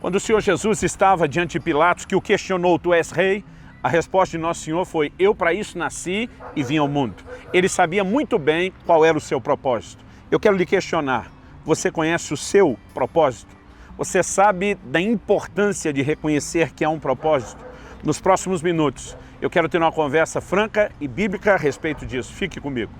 Quando o Senhor Jesus estava diante de Pilatos, que o questionou, tu és rei? A resposta de Nosso Senhor foi, eu para isso nasci e vim ao mundo. Ele sabia muito bem qual era o seu propósito. Eu quero lhe questionar, você conhece o seu propósito? Você sabe da importância de reconhecer que há um propósito? Nos próximos minutos, eu quero ter uma conversa franca e bíblica a respeito disso. Fique comigo.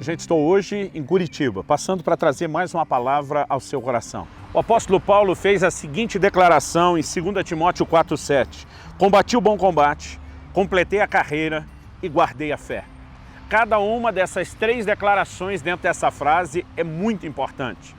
Gente, estou hoje em Curitiba, passando para trazer mais uma palavra ao seu coração. O apóstolo Paulo fez a seguinte declaração em 2 Timóteo 4,7. Combati o bom combate, completei a carreira e guardei a fé. Cada uma dessas três declarações dentro dessa frase é muito importante.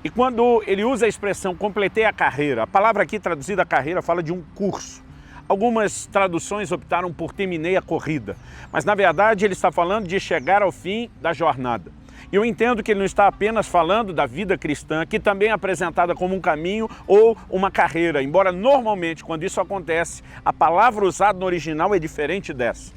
E quando ele usa a expressão completei a carreira, a palavra aqui traduzida carreira fala de um curso. Algumas traduções optaram por terminei a corrida, mas na verdade ele está falando de chegar ao fim da jornada. E eu entendo que ele não está apenas falando da vida cristã, que também é apresentada como um caminho ou uma carreira, embora normalmente quando isso acontece, a palavra usada no original é diferente dessa.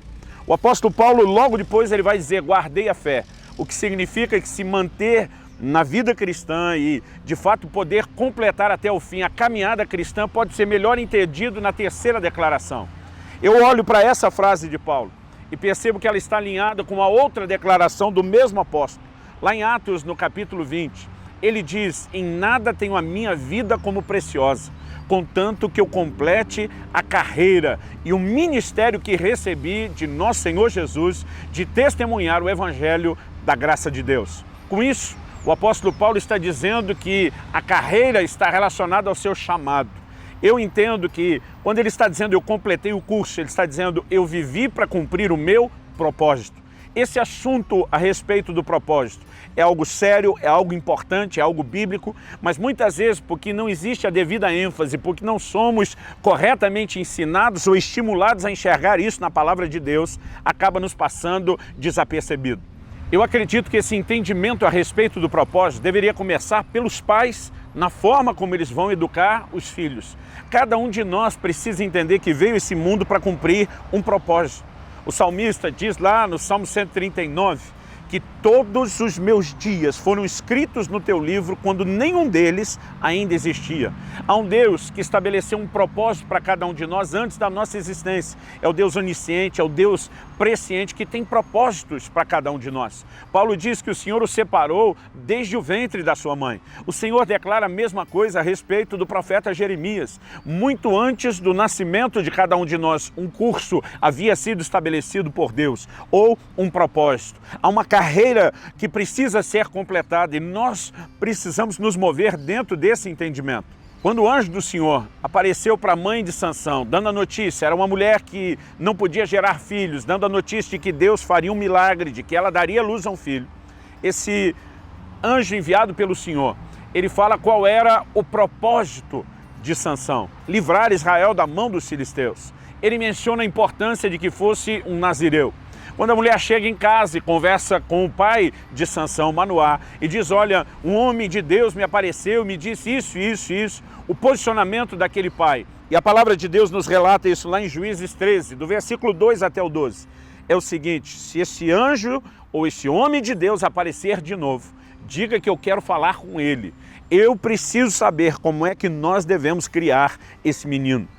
O apóstolo Paulo logo depois ele vai dizer guardei a fé, o que significa que se manter na vida cristã e, de fato, poder completar até o fim a caminhada cristã pode ser melhor entendido na terceira declaração. Eu olho para essa frase de Paulo e percebo que ela está alinhada com a outra declaração do mesmo apóstolo. Lá em Atos, no capítulo 20, ele diz, em nada tenho a minha vida como preciosa, contanto que eu complete a carreira e o ministério que recebi de nosso Senhor Jesus de testemunhar o evangelho da graça de Deus. Com isso, o apóstolo Paulo está dizendo que a carreira está relacionada ao seu chamado. Eu entendo que quando ele está dizendo eu completei o curso, ele está dizendo eu vivi para cumprir o meu propósito. Esse assunto a respeito do propósito é algo sério, é algo importante, é algo bíblico, mas muitas vezes porque não existe a devida ênfase, porque não somos corretamente ensinados ou estimulados a enxergar isso na palavra de Deus, acaba nos passando desapercebido. Eu acredito que esse entendimento a respeito do propósito deveria começar pelos pais, na forma como eles vão educar os filhos. Cada um de nós precisa entender que veio esse mundo para cumprir um propósito. O salmista diz lá no Salmo 139 que todos os meus dias foram escritos no teu livro quando nenhum deles ainda existia. Há um Deus que estabeleceu um propósito para cada um de nós antes da nossa existência. É o Deus onisciente, é o Deus presciente que tem propósitos para cada um de nós. Paulo diz que o Senhor o separou desde o ventre da sua mãe. O Senhor declara a mesma coisa a respeito do profeta Jeremias. Muito antes do nascimento de cada um de nós, um curso havia sido estabelecido por Deus, ou um propósito. Há uma carreira que precisa ser completada e nós precisamos nos mover dentro desse entendimento. Quando o anjo do Senhor apareceu para a mãe de Sansão, dando a notícia, era uma mulher que não podia gerar filhos, dando a notícia de que Deus faria um milagre, de que ela daria luz a um filho. Esse anjo enviado pelo Senhor, ele fala qual era o propósito de Sansão, livrar Israel da mão dos filisteus. Ele menciona a importância de que fosse um nazireu. Quando a mulher chega em casa e conversa com o pai de Sansão, Manoá, e diz, olha, um homem de Deus me apareceu, me disse isso, o posicionamento daquele pai. E a palavra de Deus nos relata isso lá em Juízes 13, do versículo 2 até o 12. É o seguinte, se esse anjo ou esse homem de Deus aparecer de novo, diga que eu quero falar com ele. Eu preciso saber como é que nós devemos criar esse menino.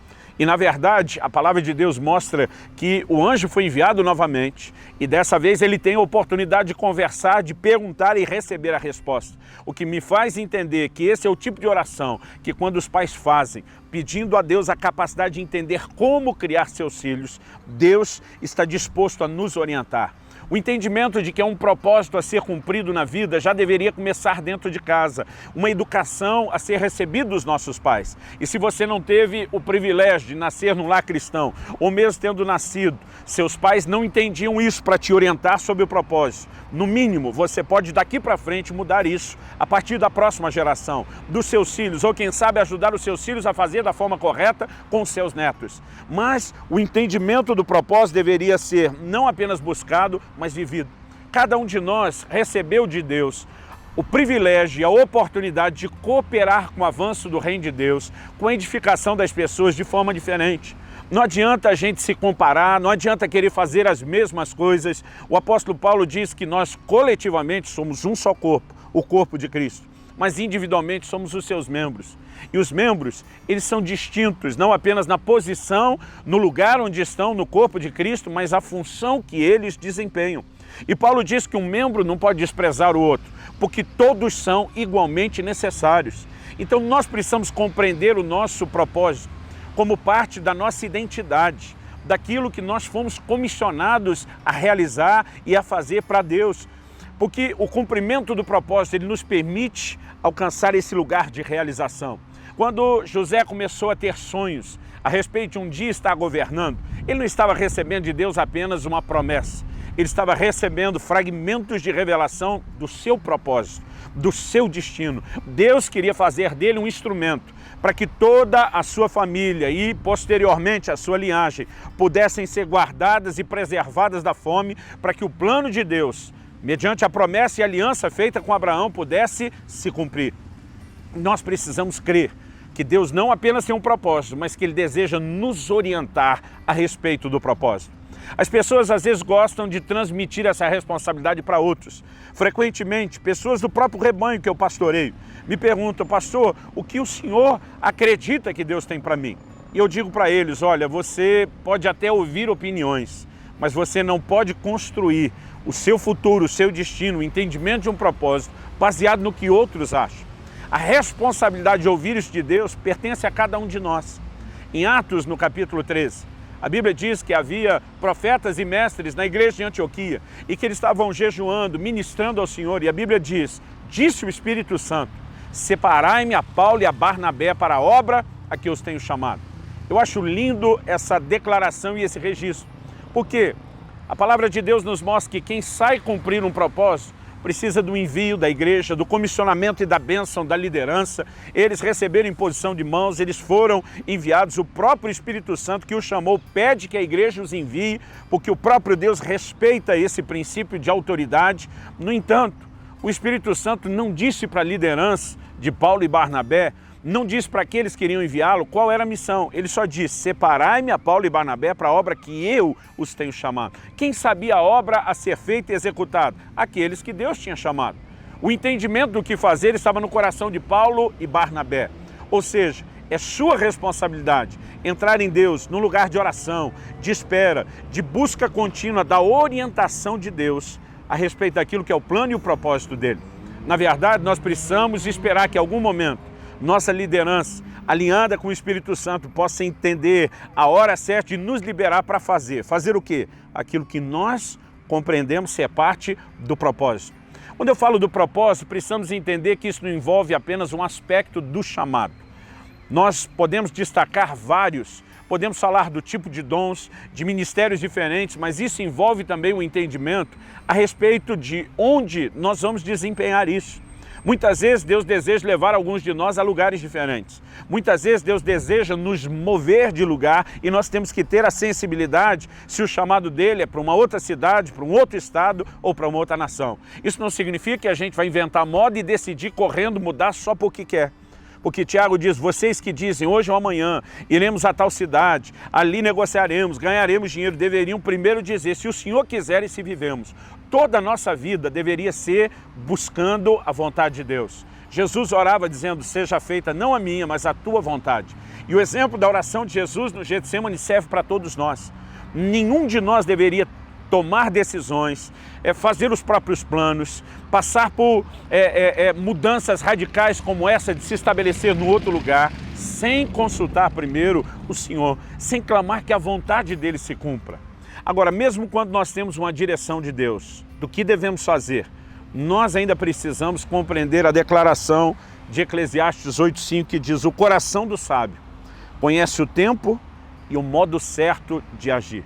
E na verdade, a palavra de Deus mostra que o anjo foi enviado novamente e dessa vez ele tem a oportunidade de conversar, de perguntar e receber a resposta. O que me faz entender que esse é o tipo de oração que quando os pais fazem, pedindo a Deus a capacidade de entender como criar seus filhos, Deus está disposto a nos orientar. O entendimento de que é um propósito a ser cumprido na vida já deveria começar dentro de casa, uma educação a ser recebida dos nossos pais. E se você não teve o privilégio de nascer num lar cristão, ou mesmo tendo nascido, seus pais não entendiam isso para te orientar sobre o propósito. No mínimo, você pode daqui para frente mudar isso a partir da próxima geração, dos seus filhos, ou quem sabe ajudar os seus filhos a fazer da forma correta com os seus netos. Mas o entendimento do propósito deveria ser não apenas buscado, mas vivido. Cada um de nós recebeu de Deus o privilégio e a oportunidade de cooperar com o avanço do reino de Deus, com a edificação das pessoas de forma diferente. Não adianta a gente se comparar, não adianta querer fazer as mesmas coisas. O apóstolo Paulo diz que nós coletivamente somos um só corpo, o corpo de Cristo, mas individualmente somos os seus membros. E os membros, eles são distintos, não apenas na posição, no lugar onde estão no corpo de Cristo, mas a função que eles desempenham. E Paulo diz que um membro não pode desprezar o outro, porque todos são igualmente necessários. Então nós precisamos compreender o nosso propósito como parte da nossa identidade, daquilo que nós fomos comissionados a realizar e a fazer para Deus. Porque o cumprimento do propósito, ele nos permite alcançar esse lugar de realização. Quando José começou a ter sonhos a respeito de um dia estar governando, ele não estava recebendo de Deus apenas uma promessa, ele estava recebendo fragmentos de revelação do seu propósito, do seu destino. Deus queria fazer dele um instrumento para que toda a sua família e, posteriormente, a sua linhagem pudessem ser guardadas e preservadas da fome, para que o plano de Deus, mediante a promessa e aliança feita com Abraão, pudesse se cumprir. Nós precisamos crer que Deus não apenas tem um propósito, mas que Ele deseja nos orientar a respeito do propósito. As pessoas às vezes gostam de transmitir essa responsabilidade para outros. Frequentemente, pessoas do próprio rebanho que eu pastoreio me perguntam: pastor, o que o senhor acredita que Deus tem para mim? E eu digo para eles: olha, você pode até ouvir opiniões, mas você não pode construir o seu futuro, o seu destino, o entendimento de um propósito baseado no que outros acham. A responsabilidade de ouvir isso de Deus pertence a cada um de nós. Em Atos, no capítulo 13, a Bíblia diz que havia profetas e mestres na igreja de Antioquia e que eles estavam jejuando, ministrando ao Senhor. E a Bíblia diz: disse o Espírito Santo, separai-me a Paulo e a Barnabé para a obra a que os tenho chamado. Eu acho lindo essa declaração e esse registro, porque a palavra de Deus nos mostra que quem sai cumprir um propósito precisa do envio da igreja, do comissionamento e da bênção da liderança. Eles receberam imposição de mãos, eles foram enviados. O próprio Espírito Santo que os chamou pede que a igreja os envie, porque o próprio Deus respeita esse princípio de autoridade. No entanto, o Espírito Santo não disse para a liderança de Paulo e Barnabé, não disse para aqueles que queriam enviá-lo qual era a missão. Ele só disse: separai-me a Paulo e Barnabé para a obra que eu os tenho chamado. Quem sabia a obra a ser feita e executada? Aqueles que Deus tinha chamado. O entendimento do que fazer estava no coração de Paulo e Barnabé. Ou seja, é sua responsabilidade entrar em Deus num lugar de oração, de espera, de busca contínua da orientação de Deus a respeito daquilo que é o plano e o propósito dele. Na verdade, nós precisamos esperar que em algum momento nossa liderança, alinhada com o Espírito Santo, possa entender a hora certa de nos liberar para fazer. Fazer o quê? Aquilo que nós compreendemos ser parte do propósito. Quando eu falo do propósito, precisamos entender que isso não envolve apenas um aspecto do chamado. Nós podemos destacar vários, podemos falar do tipo de dons, de ministérios diferentes, mas isso envolve também o entendimento a respeito de onde nós vamos desempenhar isso. Muitas vezes Deus deseja levar alguns de nós a lugares diferentes. Muitas vezes Deus deseja nos mover de lugar e nós temos que ter a sensibilidade se o chamado dele é para uma outra cidade, para um outro estado ou para uma outra nação. Isso não significa que a gente vai inventar moda e decidir correndo mudar só porque quer. Porque Tiago diz: vocês que dizem hoje ou amanhã iremos a tal cidade, ali negociaremos, ganharemos dinheiro, deveriam primeiro dizer: se o Senhor quiser e se vivemos. Toda a nossa vida deveria ser buscando a vontade de Deus. Jesus orava dizendo: seja feita não a minha, mas a tua vontade. E o exemplo da oração de Jesus no Getsemane serve para todos nós. Nenhum de nós deveria tomar decisões, fazer os próprios planos, passar por mudanças radicais como essa de se estabelecer no outro lugar, sem consultar primeiro o Senhor, sem clamar que a vontade dele se cumpra. Agora, mesmo quando nós temos uma direção de Deus, do que devemos fazer, nós ainda precisamos compreender a declaração de Eclesiastes 8:5, que diz: o coração do sábio conhece o tempo e o modo certo de agir.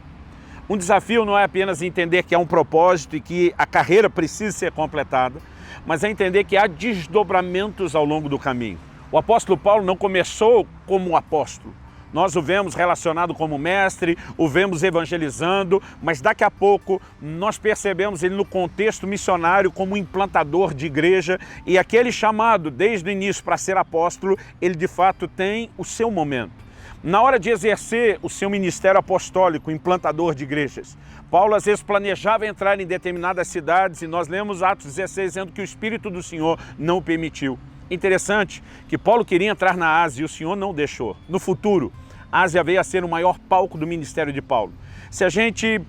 Um desafio não é apenas entender que há um propósito e que a carreira precisa ser completada, mas é entender que há desdobramentos ao longo do caminho. O apóstolo Paulo não começou como apóstolo. Nós o vemos relacionado como mestre, o vemos evangelizando, mas daqui a pouco nós percebemos ele no contexto missionário como implantador de igreja, e aquele chamado desde o início para ser apóstolo, ele de fato tem o seu momento. Na hora de exercer o seu ministério apostólico, implantador de igrejas, Paulo às vezes planejava entrar em determinadas cidades e nós lemos Atos 16 dizendo que o Espírito do Senhor não o permitiu. Interessante que Paulo queria entrar na Ásia e o Senhor não deixou. No futuro, a Ásia veio a ser o maior palco do ministério de Paulo. Se a gente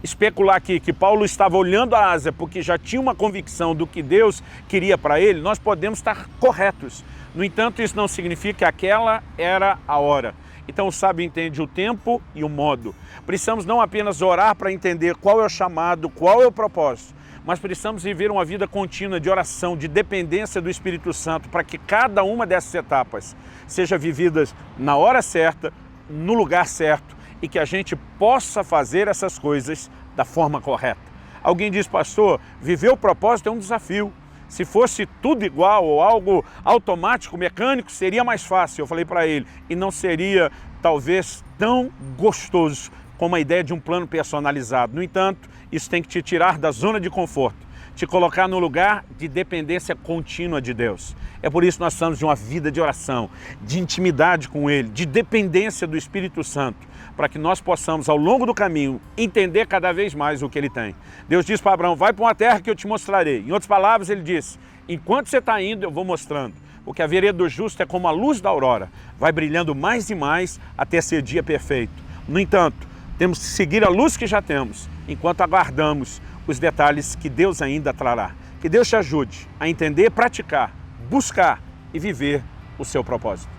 especular aqui que Paulo estava olhando a Ásia porque já tinha uma convicção do que Deus queria para ele, nós podemos estar corretos. No entanto, isso não significa que aquela era a hora. Então o sábio entende o tempo e o modo. Precisamos não apenas orar para entender qual é o chamado, qual é o propósito, mas precisamos viver uma vida contínua de oração, de dependência do Espírito Santo, para que cada uma dessas etapas seja vividas na hora certa, no lugar certo, e que a gente possa fazer essas coisas da forma correta. Alguém diz, pastor, viver o propósito é um desafio. Se fosse tudo igual ou algo automático, mecânico, seria mais fácil. Eu falei para ele, e não seria talvez tão gostoso como a ideia de um plano personalizado. No entanto, isso tem que te tirar da zona de conforto, te colocar no lugar de dependência contínua de Deus. É por isso que nós estamos de uma vida de oração, de intimidade com Ele, de dependência do Espírito Santo, para que nós possamos, ao longo do caminho, entender cada vez mais o que Ele tem. Deus diz para Abraão, vai para uma terra que eu te mostrarei. Em outras palavras, Ele disse, enquanto você está indo, eu vou mostrando. Porque a vereda do justo é como a luz da aurora, vai brilhando mais e mais até ser dia perfeito. No entanto, temos que seguir a luz que já temos, enquanto aguardamos os detalhes que Deus ainda trará. Que Deus te ajude a entender, praticar, buscar e viver o seu propósito.